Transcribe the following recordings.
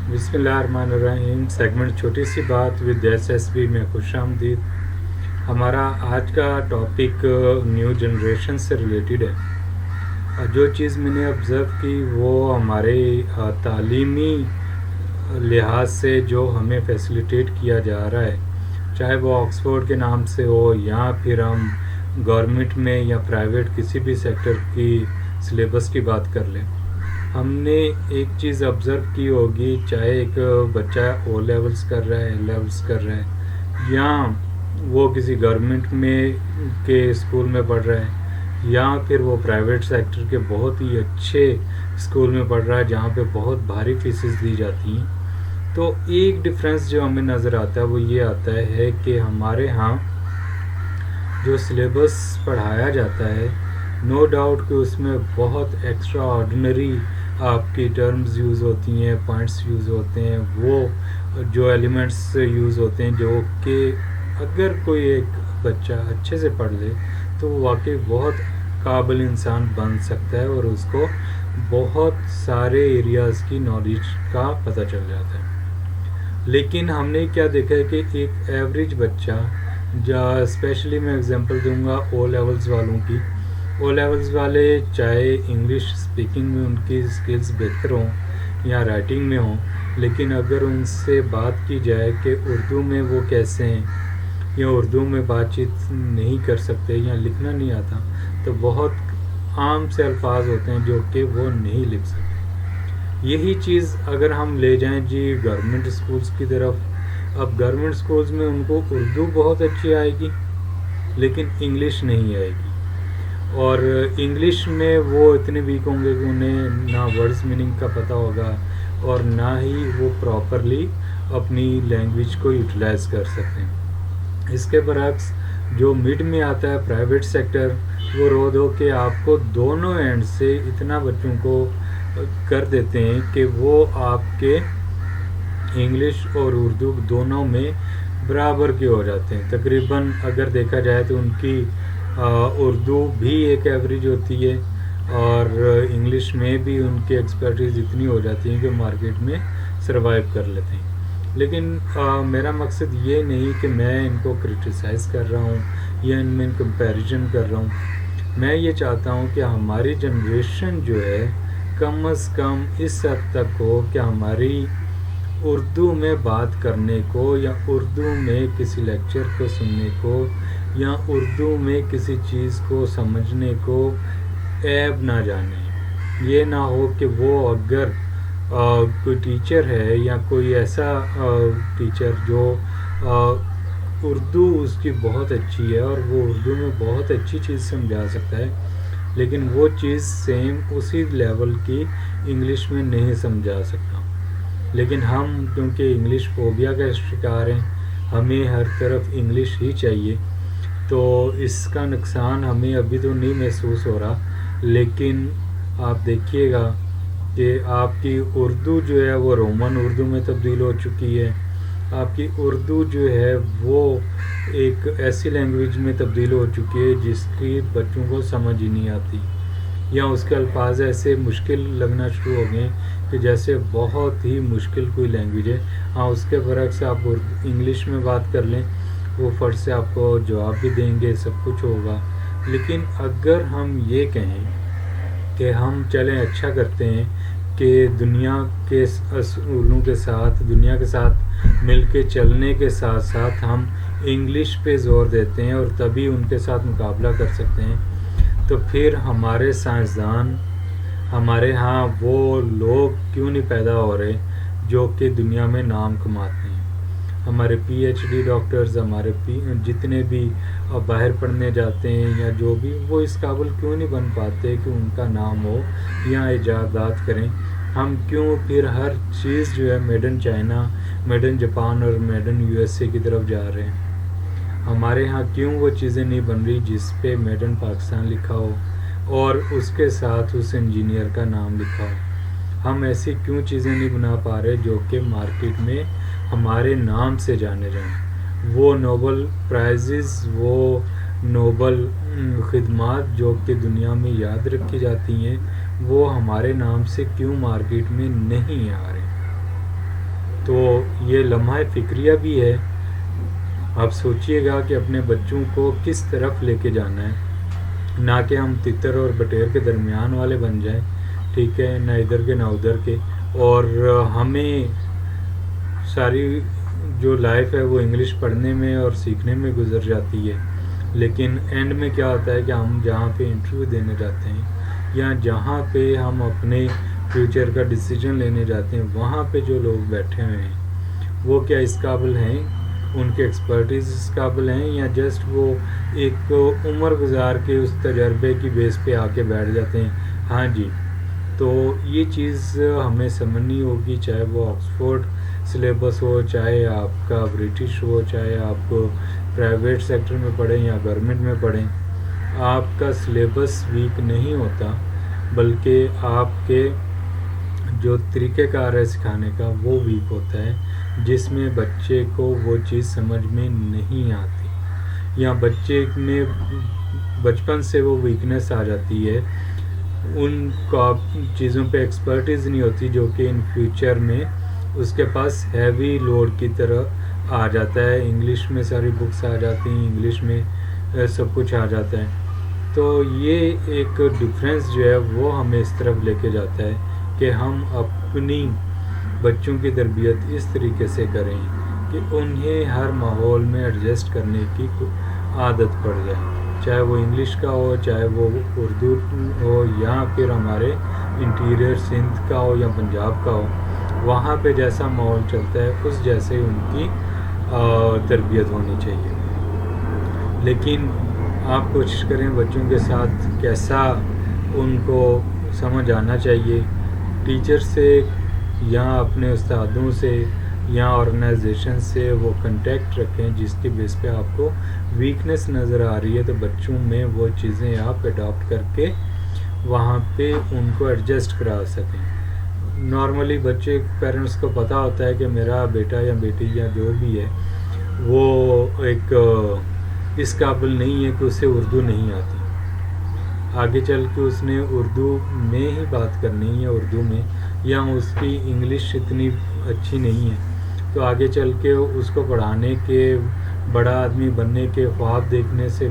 بسم اللہ الرحمن الرحیم. سیگمنٹ چھوٹی سی بات ود ایس ایس بی میں خوش آمدید. ہمارا آج کا ٹاپک نیو جنریشن سے ریلیٹڈ ہے. جو چیز میں نے آبزرو کی وہ ہمارے تعلیمی لحاظ سے جو ہمیں فیسیلیٹیٹ کیا جا رہا ہے، چاہے وہ آکسفورڈ کے نام سے ہو یا پھر ہم گورنمنٹ میں یا پرائیویٹ کسی بھی سیکٹر کی سلیبس کی بات کر لیں. ہم نے ایک چیز آبزرو کی ہوگی، چاہے ایک بچہ او لیولز کر رہا ہے، اے لیولز کر رہا ہے، یا وہ کسی گورنمنٹ میں کے اسکول میں پڑھ رہا ہے، یا پھر وہ پرائیویٹ سیکٹر کے بہت ہی اچھے اسکول میں پڑھ رہا ہے جہاں پہ بہت بھاری فیسز دی جاتی ہیں. تو ایک ڈفرینس جو ہمیں نظر آتا ہے وہ یہ آتا ہے کہ ہمارے ہاں جو سلیبس پڑھایا جاتا ہے، نو ڈاؤٹ کہ اس میں بہت ایکسٹرا آرڈنری آپ کی ٹرمز یوز ہوتی ہیں، پوائنٹس یوز ہوتے ہیں، وہ جو ایلیمنٹس یوز ہوتے ہیں جو کہ اگر کوئی ایک بچہ اچھے سے پڑھ لے تو وہ واقعی بہت قابل انسان بن سکتا ہے اور اس کو بہت سارے ایریاز کی نالج کا پتہ چل جاتا ہے. لیکن ہم نے کیا دیکھا ہے کہ ایک ایوریج بچہ، اسپیشلی میں اگزامپل دوں گا او لیولز والوں کی. او لیولز والے چاہے انگلش اسپیکنگ میں ان کی اسکلز بہتر ہوں یا رائٹنگ میں ہوں، لیکن اگر ان سے بات کی جائے کہ اردو میں وہ کیسے ہیں یا اردو میں بات چیت نہیں کر سکتے یا لکھنا نہیں آتا، تو بہت عام سے الفاظ ہوتے ہیں جو کہ وہ نہیں لکھ سکتے. یہی چیز اگر ہم لے جائیں گورنمنٹ اسکولز کی طرف، اب گورنمنٹ اسکولز میں ان کو اردو بہت اچھی آئے گی لیکن انگلش نہیں آئے گی، اور انگلش میں وہ اتنے ویک ہوں گے کہ انہیں نہ ورڈز میننگ کا پتہ ہوگا اور نہ ہی وہ پراپرلی اپنی لینگویج کو یوٹیلائز کر سکتے ہیں. اس کے برعکس جو مڈ میں آتا ہے پرائیویٹ سیکٹر، وہ رو دو کہ آپ کو دونوں اینڈ سے اتنا بچوں کو کر دیتے ہیں کہ وہ آپ کے انگلش اور اردو دونوں میں برابر کے ہو جاتے ہیں. تقریباً اگر دیکھا جائے تو ان کی اردو بھی ایک ایوریج ہوتی ہے اور انگلش میں بھی ان کی ایکسپرٹیز اتنی ہو جاتی ہے کہ مارکیٹ میں سروائیو کر لیتے ہیں. لیکن میرا مقصد یہ نہیں کہ میں ان کو کرٹیسائز کر رہا ہوں یا ان میں کمپیریزن کر رہا ہوں. میں یہ چاہتا ہوں کہ ہماری جنریشن جو ہے کم از کم اس حد تک ہو کہ ہماری اردو میں بات کرنے کو یا اردو میں کسی لیکچر کو سننے کو یا اردو میں کسی چیز کو سمجھنے کو عیب نہ جانے. یہ نہ ہو کہ وہ اگر کوئی ٹیچر ہے یا کوئی ایسا ٹیچر جو اردو اس کی بہت اچھی ہے اور وہ اردو میں بہت اچھی چیز سمجھا سکتا ہے، لیکن وہ چیز سیم اسی لیول کی انگلش میں نہیں سمجھا سکتا. لیکن ہم کیونکہ انگلش فوبیا کا شکار ہیں، ہمیں ہر طرف انگلش ہی چاہیے، تو اس کا نقصان ہمیں ابھی تو نہیں محسوس ہو رہا. لیکن آپ دیکھیے گا کہ آپ کی اردو جو ہے وہ رومن اردو میں تبدیل ہو چکی ہے، آپ کی اردو جو ہے وہ ایک ایسی لینگویج میں تبدیل ہو چکی ہے جس کی بچوں کو سمجھ ہی نہیں آتی، یا اس کے الفاظ ایسے مشکل لگنا شروع ہو گئے کہ جیسے بہت ہی مشکل کوئی لینگویج ہے. ہاں اس کے برعکس آپ انگلش میں بات کر لیں، وہ فٹ سے آپ کو جواب بھی دیں گے، سب کچھ ہوگا. لیکن اگر ہم یہ کہیں کہ ہم چلیں اچھا کرتے ہیں کہ دنیا کے اصولوں کے ساتھ، دنیا کے ساتھ مل کے چلنے کے ساتھ ساتھ ہم انگلش پہ زور دیتے ہیں اور تبھی ان کے ساتھ مقابلہ کر سکتے ہیں، تو پھر ہمارے سائنسدان، ہمارے ہاں وہ لوگ کیوں نہیں پیدا ہو رہے جو کہ دنیا میں نام کماتے ہیں. ہمارے پی ایچ ڈی ڈاکٹرز، ہمارے جتنے بھی باہر پڑھنے جاتے ہیں یا جو بھی، وہ اس قابل کیوں نہیں بن پاتے کہ ان کا نام ہو یا ایجادات کریں. ہم کیوں پھر ہر چیز جو ہے made in China, made in Japan اور made in U S A کی طرف جا رہے ہیں. ہمارے ہاں کیوں وہ چیزیں نہیں بن رہی جس پہ میڈ ان پاکستان لکھا ہو اور اس کے ساتھ اس انجینئر کا نام لکھا ہو. ہم ایسی کیوں چیزیں نہیں بنا پا رہے جو کہ مارکیٹ میں ہمارے نام سے جانے جائیں. وہ نوبل پرائزز، وہ نوبل خدمات جو کہ دنیا میں یاد رکھی جاتی ہیں، وہ ہمارے نام سے کیوں مارکیٹ میں نہیں آ رہے. تو یہ لمحہ فکریہ بھی ہے. آپ سوچئے گا کہ اپنے بچوں کو کس طرف لے کے جانا ہے، نہ کہ ہم تتر اور بٹیر کے درمیان والے بن جائیں، ٹھیک ہے، نہ ادھر کے نہ ادھر کے، اور ہمیں ساری جو لائف ہے وہ انگلش پڑھنے میں اور سیکھنے میں گزر جاتی ہے. لیکن اینڈ میں کیا ہوتا ہے کہ ہم جہاں پہ انٹرویو دینے جاتے ہیں یا جہاں پہ ہم اپنے فیوچر کا ڈیسیجن لینے جاتے ہیں، وہاں پہ جو لوگ بیٹھے ہوئے ہیں وہ کیا اس قابل ہیں، ان کے ایکسپرٹیز اس قابل ہیں، یا جسٹ وہ ایک عمر گزار کے اس تجربے کی بیس پہ آ کے بیٹھ جاتے ہیں. ہاں جی، تو یہ چیز ہمیں سمجھنی ہوگی، چاہے وہ آکسفورڈ سلیبس ہو، چاہے آپ کا برٹش ہو، چاہے آپ پرائیویٹ سیکٹر میں پڑھیں یا گورنمنٹ میں پڑھیں. آپ کا سلیبس ویک نہیں ہوتا، بلکہ آپ کے جو طریقہ کار ہے سکھانے کا وہ ویک ہوتا ہے، جس میں بچے کو وہ چیز سمجھ میں نہیں آتی، یا بچے میں بچپن سے وہ ویکنیس آ جاتی ہے، ان کا چیزوں پہ ایکسپرٹیز نہیں ہوتی جو کہ ان فیوچر میں اس کے پاس ہیوی لوڈ کی طرح آ جاتا ہے. انگلش میں ساری بکس آ جاتی ہیں، انگلش میں سب کچھ آ جاتا ہے. تو یہ ایک ڈفرینس جو ہے وہ ہمیں اس طرف لے کے جاتا ہے کہ ہم اپنی بچوں کی تربیت اس طریقے سے کریں کہ انہیں ہر ماحول میں ایڈجسٹ کرنے کی عادت پڑ جائے، چاہے وہ انگلش کا ہو، چاہے وہ اردو ہو، یا پھر ہمارے انٹیریئر سندھ کا ہو یا پنجاب کا ہو. وہاں پہ جیسا ماحول چلتا ہے اس جیسے ان کی تربیت ہونی چاہیے. لیکن آپ کوشش کریں بچوں کے ساتھ کیسا ان کو سمجھ آنا چاہیے. ٹیچر سے یا اپنے استادوں سے یا آرگنائزیشن سے وہ کنٹیکٹ رکھیں جس کی بیس پہ آپ کو ویکنیس نظر آ رہی ہے، تو بچوں میں وہ چیزیں آپ اڈاپٹ کر کے وہاں پہ ان کو ایڈجسٹ کرا سکیں. نارملی بچے پیرنٹس کو پتہ ہوتا ہے کہ میرا بیٹا یا بیٹی یا جو بھی ہے وہ ایک اس قابل نہیں ہے کہ اسے اردو نہیں آتی، آگے چل کے اس نے اردو میں ہی بات کرنی ہے، اردو میں، یا اس کی انگلش اتنی اچھی نہیں ہے، تو آگے چل کے اس کو پڑھانے کے، بڑا آدمی بننے کے خواب دیکھنے سے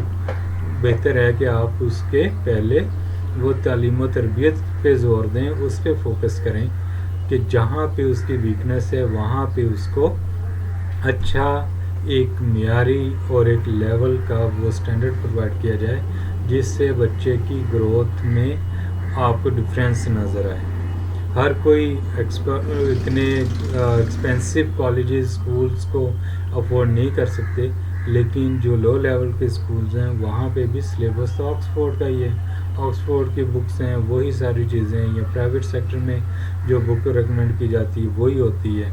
بہتر ہے کہ آپ اس کے پہلے وہ تعلیم و تربیت پہ زور دیں، اس پہ فوکس کریں کہ جہاں پہ اس کی ویکنیس ہے وہاں پہ اس کو اچھا ایک معیاری اور ایک لیول کا وہ سٹینڈرڈ پرووائڈ کیا جائے جس سے بچے کی گروتھ میں آپ کو ڈفرینس نظر آئے. ہر کوئی اتنے ایکسپینسو کالجز اسکولس کو افورڈ نہیں کر سکتے، لیکن جو لو لیول کے اسکولز ہیں وہاں پہ بھی سلیبس تو آکسفورڈ کا ہی ہے، آکسفورڈ کی بکس ہیں، وہی ساری چیزیں ہیں، یا پرائیویٹ سیکٹر میں جو بک ریکمنڈ کی جاتی ہے وہی ہوتی ہے.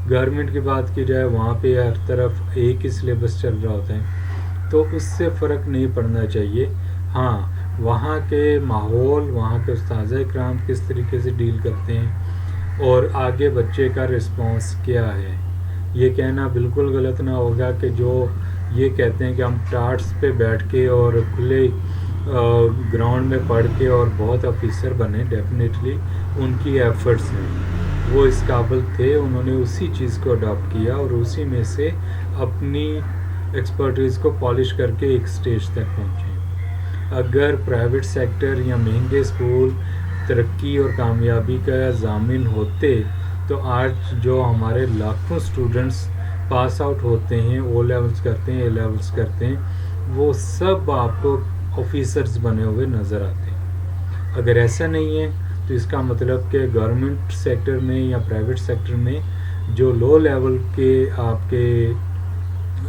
گورنمنٹ کی بات کی جائے وہاں پہ ہر طرف ایک ہی سلیبس چل رہا ہوتا ہے، تو اس سے فرق نہیں پڑنا چاہیے. ہاں، وہاں کے ماحول، وہاں کے اساتذہ کرام کس طریقے سے ڈیل کرتے ہیں اور آگے بچے کا رسپانس کیا ہے. یہ کہنا بالکل غلط نہ ہوگا کہ جو یہ کہتے ہیں کہ ہم ٹارٹس پہ بیٹھ کے اور کھلے گراؤنڈ میں پڑھ کے اور بہت آفیسر بنے. ڈیفینیٹلی ان کی ایفرٹس ہیں، وہ اس قابل تھے، انہوں نے اسی چیز کو اڈاپٹ کیا اور اسی میں سے اپنی ایکسپرٹیز کو پالش کر کے ایک سٹیج تک پہنچے. اگر پرائیویٹ سیکٹر یا مہنگے اسکول ترقی اور کامیابی کا ضامن ہوتے تو آج جو ہمارے لاکھوں اسٹوڈنٹس پاس آؤٹ ہوتے ہیں، او لیولز کرتے ہیں، اے لیولز کرتے ہیں، وہ سب آپ کو آفیسرز بنے ہوئے نظر آتے ہیں. اگر ایسا نہیں ہے تو اس کا مطلب کہ گورنمنٹ سیکٹر میں یا پرائیویٹ سیکٹر میں جو لو لیول کے آپ کے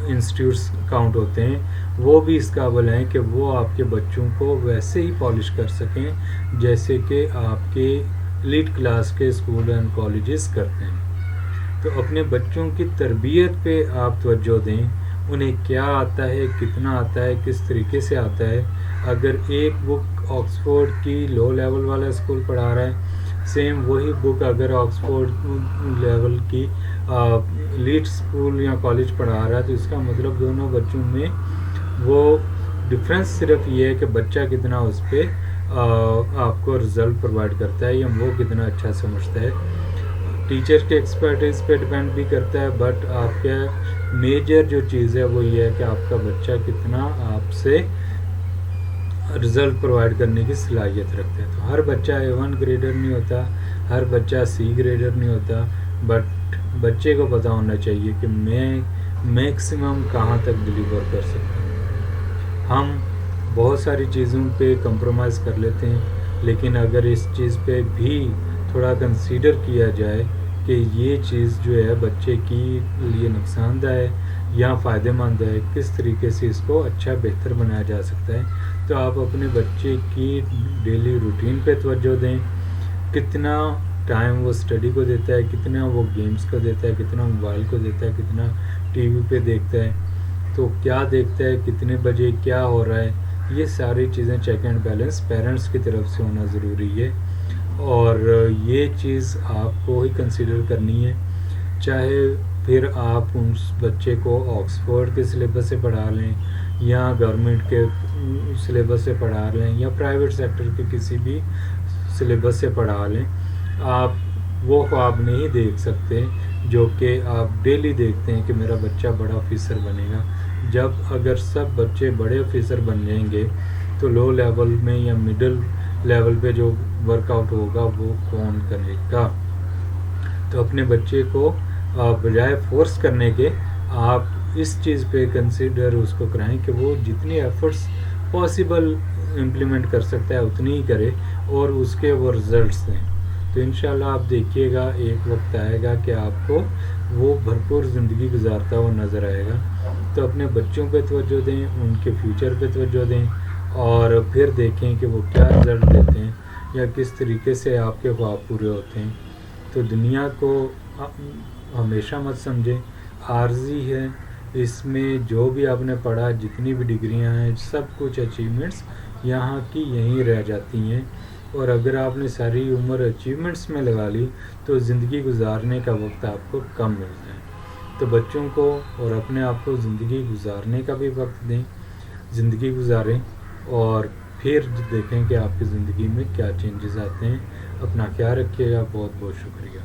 انسٹیٹیوٹس کاؤنٹ ہوتے ہیں وہ بھی اس قابل ہیں کہ وہ آپ کے بچوں کو ویسے ہی پالش کر سکیں جیسے کہ آپ کے لیڈ کلاس کے اسکول اینڈ کالجز کرتے ہیں. تو اپنے بچوں کی تربیت پہ آپ توجہ دیں، انہیں کیا آتا ہے، کتنا آتا ہے، کس طریقے سے آتا ہے. اگر ایک بک آکسفورڈ کی لو لیول والا اسکول پڑھا رہا ہے، سیم وہی بک اگر آکسفورڈ لیول کی لیڈ اسکول یا کالج پڑھا رہا ہے، تو اس کا مطلب دونوں بچوں میں وہ ڈفرینس صرف یہ ہے کہ بچہ کتنا اس پہ آپ کو رزلٹ پرووائڈ کرتا ہے یا وہ کتنا اچھا سمجھتا ہے. ٹیچر کے ایکسپرٹیز پہ ڈپینڈ بھی کرتا ہے، بٹ آپ کے میجر جو چیز ہے وہ یہ ہے کہ آپ کا بچہ کتنا آپ سے رزلٹ پرووائڈ کرنے کی صلاحیت رکھتا ہے. تو ہر بچہ A1 گریڈر نہیں ہوتا، ہر بچہ C گریڈر نہیں ہوتا، بٹ بچے کو پتہ ہونا چاہیے کہ میں میکسیمم کہاں تک ڈلیور کر سکتا ہوں. ہم بہت ساری چیزوں پہ کمپرومائز کر لیتے ہیں، لیکن اگر اس چیز پہ بھی تھوڑا کنسیڈر کیا جائے کہ یہ چیز جو ہے بچے کی لیے نقصان دہ ہے یا فائدہ مند ہے، کس طریقے سے اس کو اچھا بہتر بنایا جا سکتا ہے، تو آپ اپنے بچے کی ڈیلی روٹین پہ توجہ دیں. کتنا ٹائم وہ اسٹڈی کو دیتا ہے، کتنا وہ گیمز کو دیتا ہے، کتنا موبائل کو دیتا ہے، کتنا ٹی وی پہ دیکھتا ہے، تو کیا دیکھتا ہے، کتنے بجے کیا ہو رہا ہے، یہ ساری چیزیں چیک اینڈ بیلنس پیرنٹس کی طرف سے ہونا ضروری ہے. اور یہ چیز آپ کو ہی کنسیڈر کرنی ہے، چاہے پھر آپ اس بچے کو آکسفورڈ کے سلیبس سے پڑھا لیں یا گورنمنٹ کے سلیبس سے پڑھا لیں یا پرائیویٹ سیکٹر کے کسی بھی سلیبس سے پڑھا لیں. آپ وہ خواب نہیں دیکھ سکتے جو کہ آپ ڈیلی دیکھتے ہیں کہ میرا بچہ بڑا آفیسر بنے گا. جب اگر سب بچے بڑے آفیسر بن جائیں گے تو لو لیول میں یا مڈل لیول پہ جو ورک آؤٹ ہوگا وہ کون کرے گا؟ تو اپنے بچے کو بجائے فورس کرنے کے آپ اس چیز پہ کنسیڈر اس کو کرائیں کہ وہ جتنی ایفرٹس پاسبل امپلیمنٹ کر سکتا ہے اتنی ہی کرے اور اس کے وہ رزلٹس دیں. تو انشاءاللہ آپ دیکھیے گا ایک وقت آئے گا کہ آپ کو وہ بھرپور زندگی گزارتا ہوا نظر آئے گا. تو اپنے بچوں پہ توجہ دیں، ان کے فیوچر پہ توجہ دیں، اور پھر دیکھیں کہ وہ کیا رزلٹ دیتے ہیں یا کس طریقے سے آپ کے خواب پورے ہوتے ہیں. تو دنیا کو ہمیشہ مت سمجھیں عارضی ہے، اس میں جو بھی آپ نے پڑھا، جتنی بھی ڈگریاں ہیں، سب کچھ اچیومنٹس یہاں کی یہیں رہ جاتی ہیں. اور اگر آپ نے ساری عمر اچیومنٹس میں لگا لی تو زندگی گزارنے کا وقت آپ کو کم ملتا ہے. تو بچوں کو اور اپنے آپ کو زندگی گزارنے کا بھی وقت دیں، زندگی گزاریں، اور پھر دیکھیں کہ آپ کی زندگی میں کیا چینجز آتے ہیں. اپنا خیال رکھیے گا. بہت بہت شکریہ.